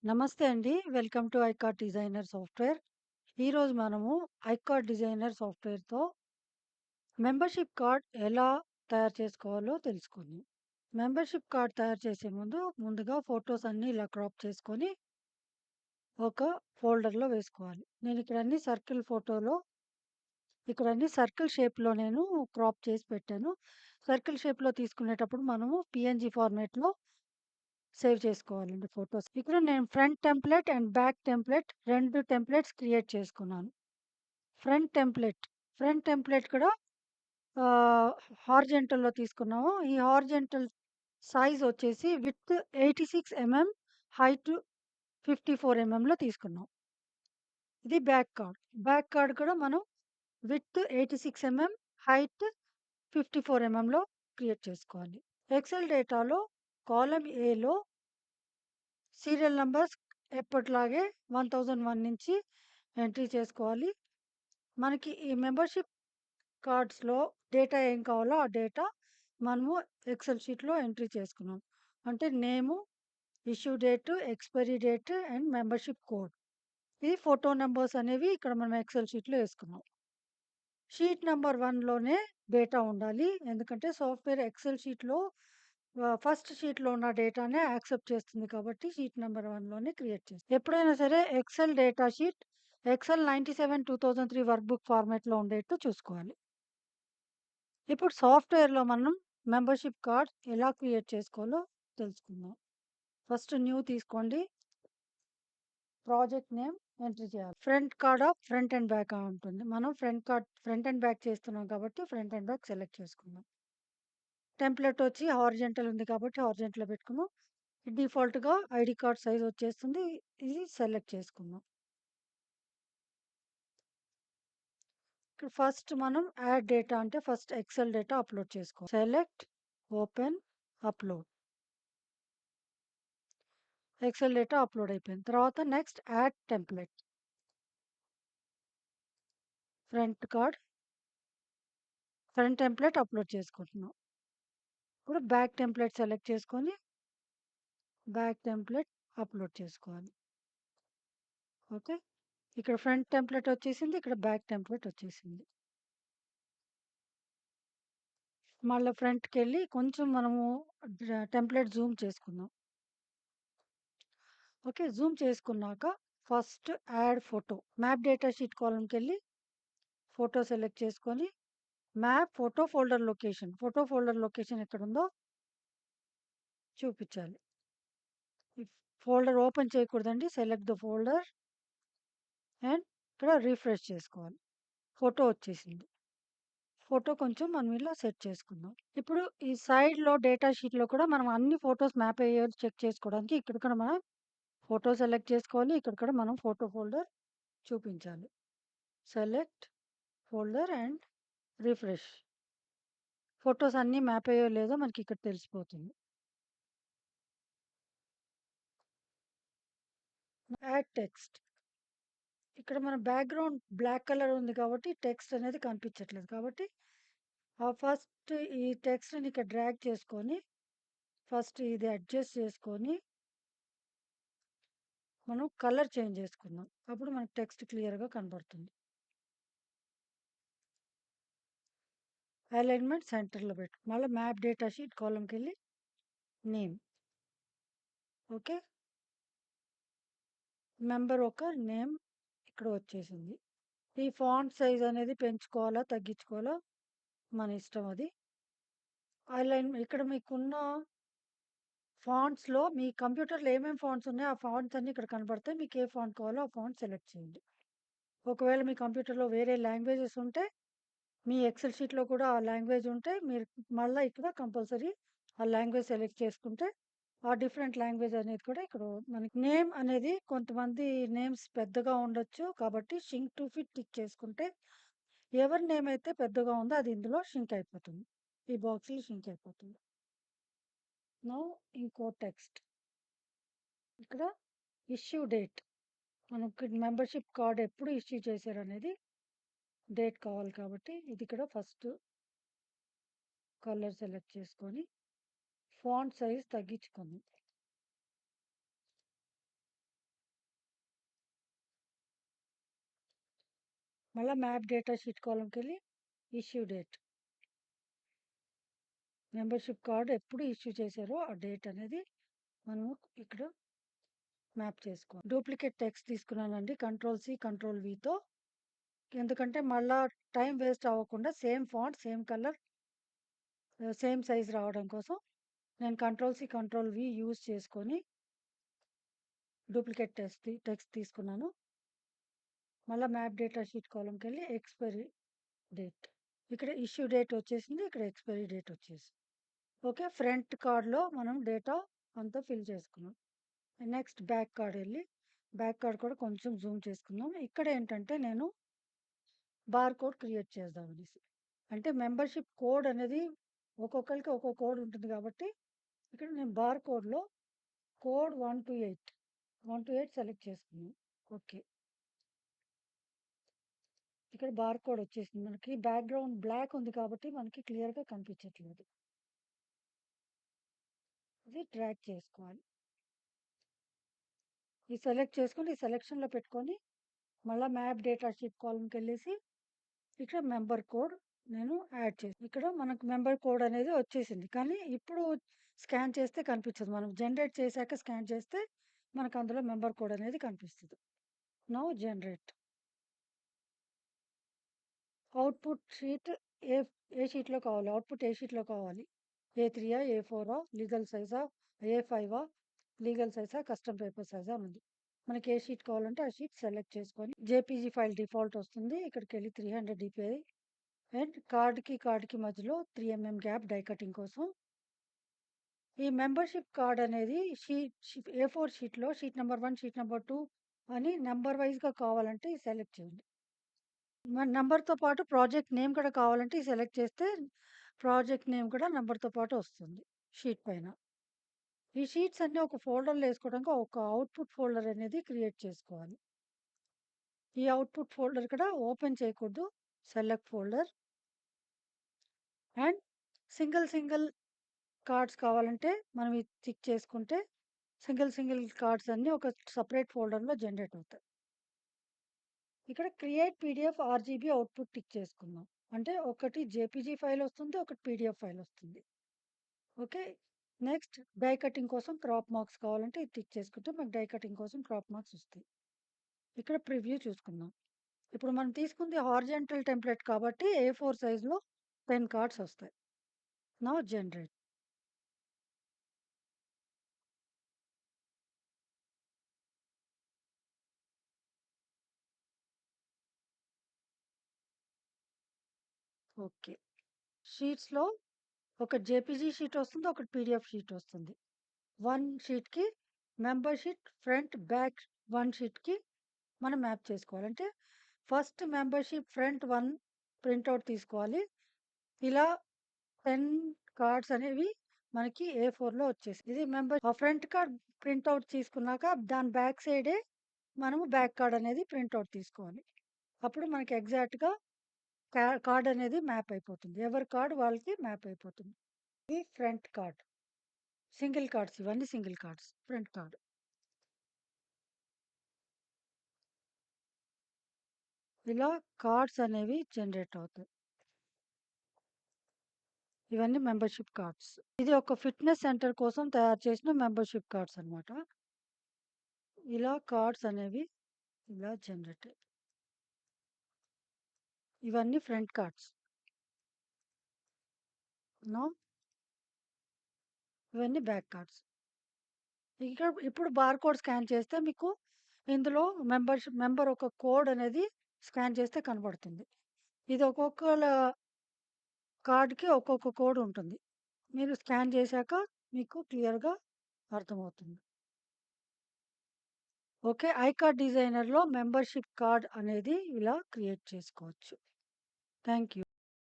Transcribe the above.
నమస్తే అండి. Welcome to ICAR designer software. ఈరోజు మనము ఐకార్ డిజైనర్ సాఫ్ట్‌వేర్‌తో మెంబర్‌షిప్ కార్డ్ ఎలా తయారు చేసుకోవాలో తెలుసుకుందాం. మెంబర్‌షిప్ కార్డ్ తయారు చేసే ముందుగా ఫోటోస్ అన్నీ ఇలా క్రాప్ చేసుకొని ఒక ఫోల్డర్‌లో వేసుకోవాలి. ఇక్కడ అన్ని సర్కిల్ షేప్‌లో నేను క్రాప్ చేసి పెట్టాను. సర్కిల్ షేప్‌లో తీసుకునేటప్పుడు మనము పీఎన్‌జీ ఫార్మాట్‌లో సేవ్ చేసుకోవాలండి ఫోటోస్. ఇక్కడ నేను front template and back template 2 templates create చేసుకున్నాను. ఫ్రంట్ టెంప్లేట్, ఫ్రంట్ టెంప్లేట్ కూడా ఆహ్, హారిజాంటల్‌లో తీసుకున్నాము. ఈ హారిజాంటల్ సైజ్ వచ్చేసి విడ్త్ 86 ఎంఎం, హైట్ 54 ఎంఎంలో తీసుకున్నాం. ఇది బ్యాక్ కార్డ్. బ్యాక్ కార్డ్ కూడా మనం విడ్త్ 86 ఎంఎం, హైట్ 54 ఎంఎంలో క్రియేట్ చేసుకోవాలి. ఎక్సెల్ డేటాలో కాలమ్ ఏలో సీరియల్ నంబర్స్ ఎప్పటిలాగే 1001 నుంచి ఎంట్రీ చేసుకోవాలి. మనకి ఈ మెంబర్‌షిప్ కార్డ్స్‌లో డేటా ఏం కావాలో ఆ డేటా మనము ఎక్సెల్ షీట్‌లో ఎంట్రీ చేసుకున్నాం. అంటే name, issue date, expiry date and membership code. ఈ ఫోటో నంబర్స్ అనేవి ఇక్కడ మనం ఎక్సెల్ షీట్‌లో యేసుకున్నాం. షీట్ నంబర్ 1లోనే డేటా ఉండాలి. ఎందుకంటే సాఫ్ట్‌వేర్ ఎక్సెల్ షీట్‌లో ఫస్ట్ షీట్‌లో ఉన్న డేటానే యాక్సెప్ట్ చేస్తుంది కాబట్టి షీట్ నంబర్ 1లోనే క్రియేట్ చేస్తాం. ఎప్పుడైనా సరే excel data sheet excel 97 2003 workbook ఫార్మాట్‌లో ఉండేట్టు చూసుకోవాలి. ఇప్పుడు సాఫ్ట్‌వేర్‌లో మనం మెంబర్‌షిప్ కార్డ్ ఎలా క్రియేట్ చేసుకోవాలో తెలుసుకుందాం. ఫస్ట్ న్యూ తీసుకోండి. ప్రాజెక్ట్ నేమ్ ఎంటర్ చేయాలి. ఫ్రంట్ కార్డా, ఫ్రంట్ అండ్ బ్యాకా ఉంటుంది. మనం ఫ్రంట్ అండ్ బ్యాక్ చేస్తున్నాం కాబట్టి ఫ్రంట్ అండ్ బ్యాక్ సెలెక్ట్ చేసుకుందాం. టెంప్లేట్ వచ్చి హారిజాంటల్ ఉంది కాబట్టి హారిజాంటల్‌లో పెట్టుకున్నాం. డిఫాల్ట్‌గా ఐడీ కార్డ్ సైజ్ వచ్చేస్తుంది. ఇది సెలెక్ట్ చేసుకుందాం. ఇక్కడ ఫస్ట్ మనం యాడ్ డేటా అంటే ఫస్ట్ ఎక్సెల్ డేటా అప్‌లోడ్ చేసుకోవాలి. Select, open, upload. Excel data upload అయిపోయింది. తర్వాత next add template. Front card, front template upload చేసుకుంటున్నాం. ఇప్పుడు బ్యాక్ టెంప్లేట్ సెలెక్ట్ చేసుకొని బ్యాక్ టెంప్లేట్ అప్‌లోడ్ చేసుకోవాలి. ఓకే. ఇక్కడ ఫ్రంట్ టెంప్లేట్ వచ్చేసింది. ఇక్కడ బ్యాక్ టెంప్లేట్ వచ్చేసింది. మళ్ళా ఫ్రంట్‌కెళ్ళి కొంచెం మనము టెంప్లేట్ జూమ్ చేసుకుందాం. ఓకే. జూమ్ చేసుకున్నాక first add photo. Map data sheet కాలమ్‌కెళ్ళి ఫోటో సెలెక్ట్ చేసుకొని మ్యాప్ ఫోటో ఫోల్డర్ లొకేషన్ ఎక్కడుందో చూపిచ్చాలి. ఈ ఫోల్డర్ ఓపెన్ చేయకూడదండి. సెలెక్ట్ ద ఫోల్డర్ అండ్ ఇక్కడ రిఫ్రెష్ చేసుకోవాలి. ఫోటో వచ్చేసింది. ఫోటో కొంచెం మనం ఇలా సెట్ చేసుకుందాం. ఇప్పుడు ఈ సైడ్‌లో డేటా షీట్‌లో కూడా మనం అన్ని ఫోటోస్ మ్యాప్ అయ్యాయో చెక్ చేసుకోవడానికి ఇక్కడ కూడా మనం ఫోటో సెలెక్ట్ చేసుకోవాలి. ఇక్కడ కూడా మనం ఫోటో ఫోల్డర్ చూపించాలి. Select folder and refresh. Photos అన్నీ మ్యాప్ అయ్యాయో లేదో మనకి ఇక్కడ తెలిసిపోతుంది. Add text. ఇక్కడ మన బ్యాక్‌గ్రౌండ్ బ్లాక్ కలర్ ఉంది కాబట్టి టెక్స్ట్ అనేది కనిపించట్లేదు. కాబట్టి ఫస్ట్ ఈ టెక్స్ట్‌ని ఇక్కడ డ్రాగ్ చేసుకొని ఫస్ట్ ఇది అడ్జస్ట్ చేసుకొని మనం కలర్ చేంజ్ చేసుకుందాం. అప్పుడు మనకు టెక్స్ట్ క్లియర్‌గా కనబడుతుంది. అలైన్‌మెంట్ సెంటర్‌లో పెట్టు. మళ్ళా మ్యాప్ డేటా షీట్ కాలమ్‌కెళ్ళి నేమ్. ఓకే. మెంబర్ ఒక నేమ్ ఇక్కడ వచ్చేసింది. ఈ ఫాంట్ సైజ్ అనేది పెంచుకోవాలా? తగ్గించుకోవాలా? మన ఇష్టం అది. ఇక్కడ మీకున్న ఫాంట్స్‌లో మీ కంప్యూటర్‌లో ఏమేమి ఫాంట్స్ ఉన్నాయో, ఆ ఫాంట్స్ అన్నీ ఇక్కడ కనబడతాయి. మీకు ఏ ఫాంట్ కావాలో ఆ ఫాంట్ సెలెక్ట్ చేయండి. ఒకవేళ మీ కంప్యూటర్‌లో వేరే లాంగ్వేజెస్ ఉంటే, మీ ఎక్సెల్ షీట్‌లో కూడా ఆ లాంగ్వేజ్ ఉంటే, మీరు మళ్ళా ఇక్కడ కంపల్సరీ ఆ లాంగ్వేజ్ సెలెక్ట్ చేసుకుంటే, ఆ డిఫరెంట్ లాంగ్వేజ్ అనేది కూడా ఇక్కడ మనకి నేమ్ అనేది కొంతమంది నేమ్స్ పెద్దగా ఉండొచ్చు. కాబట్టి షింక్ టు ఫిట్ టిక్ చేసుకుంటే, ఎవరి నేమ్ అయితే పెద్దగా ఉందో అది ఇందులో షింక్ అయిపోతుంది. ఈ బాక్స్‌లో షింక్ అయిపోతుంది. నౌ ఇంకో టెక్స్ట్. ఇక్కడ ఇష్యూ డేట్. మనకి మెంబర్‌షిప్ కార్డ్ ఎప్పుడు ఇష్యూ చేశారనేది డేట్ కావాలి కాబట్టి, ఇది ఇక్కడ ఫస్ట్ కలర్ సెలెక్ట్ చేసుకొని, ఫాంట్ సైజ్ తగ్గించుకుందాం. మళ్ళా మ్యాప్ డేటా షీట్ కాలమ్‌కెళ్ళి ఇష్యూ డేట్. మెంబర్‌షిప్ కార్డ్ ఎప్పుడు ఇష్యూ చేశారో ఆ డేట్ అనేది మనము ఇక్కడ మ్యాప్ చేసుకోవాలి. డూప్లికేట్ టెక్స్ట్ తీసుకున్నానండి. కంట్రోల్-సి, కంట్రోల్-వితో. ఎందుకంటే మళ్ళా టైం వేస్ట్ అవ్వకుండా same font, same colour, same size రావడం కోసం నేను కంట్రోల్-సి, కంట్రోల్-వి యూజ్ చేసుకొని డూప్లికేట్ టెక్స్ట్ తీసుకున్నాను. మళ్ళా మ్యాప్ డేటా షీట్ కాలమ్‌కెళ్ళి ఎక్స్‌పైరీ డేట్. ఇక్కడ ఇష్యూ డేట్ వచ్చేసింది. ఇక్కడ ఎక్స్‌పైరీ డేట్ వచ్చేసింది. ఓకే. ఫ్రంట్ కార్డ్‌లో మనం డేటా అంతా ఫిల్ చేసుకున్నాం. నెక్స్ట్ బ్యాక్ కార్డ్ ఎళ్లి, బ్యాక్ కార్డ్ కూడా కొంచెం జూమ్ చేసుకుందాం. ఇక్కడ ఏంటంటే నేను బార్‌కోడ్ క్రియేట్ చేద్దామనేసి. అంటే మెంబర్‌షిప్ కోడ్ అనేది ఒక్కొక్కళ్ళకి ఒక్కో కోడ్ ఉంటుంది కాబట్టి, ఇక్కడ నేను బార్‌కోడ్‌లో కోడ్ 128, 128 సెలెక్ట్ చేసుకున్నాను. ఓకే. ఇక్కడ బార్‌కోడ్ వచ్చేసింది. మనకి బ్యాక్‌గ్రౌండ్ బ్లాక్ ఉంది కాబట్టి మనకి క్లియర్‌గా కనిపించట్లేదు. ఇది డ్రాగ్ చేసుకోవాలి. ఈ సెలెక్ట్ చేసుకొని, ఈ సెలక్షన్‌లో పెట్టుకొని, మళ్ళా మ్యాప్ డేటా షీట్ కాలమ్‌కెళ్ళేసి, ఇక్కడ మెంబర్ కోడ్ నేను యాడ్ చేసి ఇక్కడ మనకు మెంబర్ కోడ్ అనేది వచ్చేసింది. కానీ ఇప్పుడు స్కాన్ చేస్తే కనిపించదు. మనం జనరేట్ చేశాక స్కాన్ చేస్తే మనకు అందులో మెంబర్ కోడ్ అనేది కనిపిస్తది. Now generate. అవుట్‌పుట్ షీట్ ఏ ఏ షీట్‌లో కావాలి? అవుట్‌పుట్ ఏ షీట్‌లో కావాలి? ఏ3ఆ? ఏ4ఆ? లీగల్ సైజా? ఏ5ఆ? లీగల్ సైజా? కస్టమ్ పేపర్ సైజా ఉంది. మనకి ఏ షీట్ కావాలంటే ఆ షీట్ సెలెక్ట్ చేసుకొని జేపీజీ ఫైల్ డిఫాల్ట్ వస్తుంది. ఇక్కడికెళ్ళి 300 డీపీఐ అండ్ కార్డ్‌కి మధ్యలో 3 గ్యాప్ డై కటింగ్ కోసం. ఈ మెంబర్‌షిప్ కార్డ్ అనేది ఏ4 షీట్‌లో షీట్ నంబర్ 1, షీట్ నంబర్ 2 అని నంబర్ వైస్‌గా కావాలంటే సెలెక్ట్ చేయండి. మన నంబర్‌తో పాటు ప్రాజెక్ట్ నేమ్ కూడా కావాలంటే సెలెక్ట్ చేస్తే ప్రాజెక్ట్ నేమ్ కూడా నంబర్‌తో పాటు వస్తుంది షీట్ పైన. ఈ షీట్స్ అన్నీ ఒక ఫోల్డర్‌లో ఏసుకోవడానికి ఒక అవుట్‌పుట్ ఫోల్డర్ అనేది క్రియేట్ చేసుకోవాలి. ఈ అవుట్‌పుట్ ఫోల్డర్ కూడా ఓపెన్ చేయకూడదు. Select folder and single cards కావాలంటే మనం ఇది టిక్ చేసుకుంటే సింగిల్ కార్డ్స్ అన్నీ ఒక సెపరేట్ ఫోల్డర్‌లో జనరేట్ అవుతాయి. ఇక్కడ create PDF, RGB output tick చేసుకుందాం. అంటే ఒకటి జేపీజీ ఫైల్ వస్తుంది. ఒకటి పీడీఎఫ్ ఫైల్ వస్తుంది. ఓకే. నెక్స్ట్ డై కటింగ్ కోసం క్రాప్ మార్క్స్ కావాలంటే ఇది టిక్ చేసుకుంటే మనకు డై కటింగ్ కోసం క్రాప్ మార్క్స్ వస్తాయి. ఇక్కడ ప్రివ్యూ చూసుకుందాం. ఇప్పుడు మనం తీసుకుంది హారిజాంటల్ టెంప్లేట్ కాబట్టి ఏ4 సైజ్‌లో 10 కార్డ్స్ వస్తాయి. Now generate. ఓకే. షీట్స్‌లో ఒక జేపీజీ షీట్ వస్తుంది. ఒకటి పీడీఎఫ్ షీట్ వస్తుంది. 1 షీట్‌కి మెంబర్ షీట్ ఫ్రంట్, బ్యాక్ 1 షీట్‌కి మనం మ్యాప్ చేసుకోవాలి. అంటే ఫస్ట్ మెంబర్‌షిప్ ఫ్రంట్ 1 ప్రింటౌట్ తీసుకోవాలి. ఇలా 10 కార్డ్స్ అనేవి మనకి ఏ4లో వచ్చేసాయి. ఇది ఫ్రంట్ కార్డ్ ప్రింటౌట్ తీసుకున్నాక దాని బ్యాక్ సైడే మనము బ్యాక్ కార్డ్ అనేది ప్రింటౌట్ తీసుకోవాలి. అప్పుడు మనకి ఎగ్జాక్ట్‌గా కార్డ్ అనేది మ్యాప్ అయిపోతుంది. ఎవరి కార్డ్ వాళ్ళకి మ్యాప్ అయిపోతుంది. ఇది ఫ్రంట్ కార్డ్. సింగిల్ కార్డ్స్ ఇవన్నీ సింగిల్ కార్డ్స్. Front card. ఇలా కార్డ్స్ అనేవి జనరేట్ అవుతాయి. ఇవన్నీ మెంబర్‌షిప్ కార్డ్స్. ఇది ఒక ఫిట్‌నెస్ సెంటర్ కోసం తయారు చేసిన మెంబర్‌షిప్ కార్డ్స్ అన్నమాట. ఇలా కార్డ్స్ అనేవి ఇలా జనరేట్ ఇవన్నీ ఫ్రంట్ కార్డ్స్. నౌ ఇవన్నీ బ్యాక్ కార్డ్స్. ఇప్పుడు బార్‌కోడ్ స్కాన్ చేస్తే మీకు ఇందులో మెంబర్ ఒక కోడ్ అనేది స్కాన్ చేస్తే కనబడుతుంది. ఇది ఒక్కొక్కళ్ళ కార్డ్‌కి ఒక్కొక్క కోడ్ ఉంటుంది. మీరు స్కాన్ చేశాక మీకు క్లియర్‌గా అర్థమవుతుంది. ఓకే. ఐకార్డ్ డిజైనర్‌లో మెంబర్‌షిప్ కార్డ్ అనేది ఇలా క్రియేట్ చేసుకోవచ్చు. Thank you.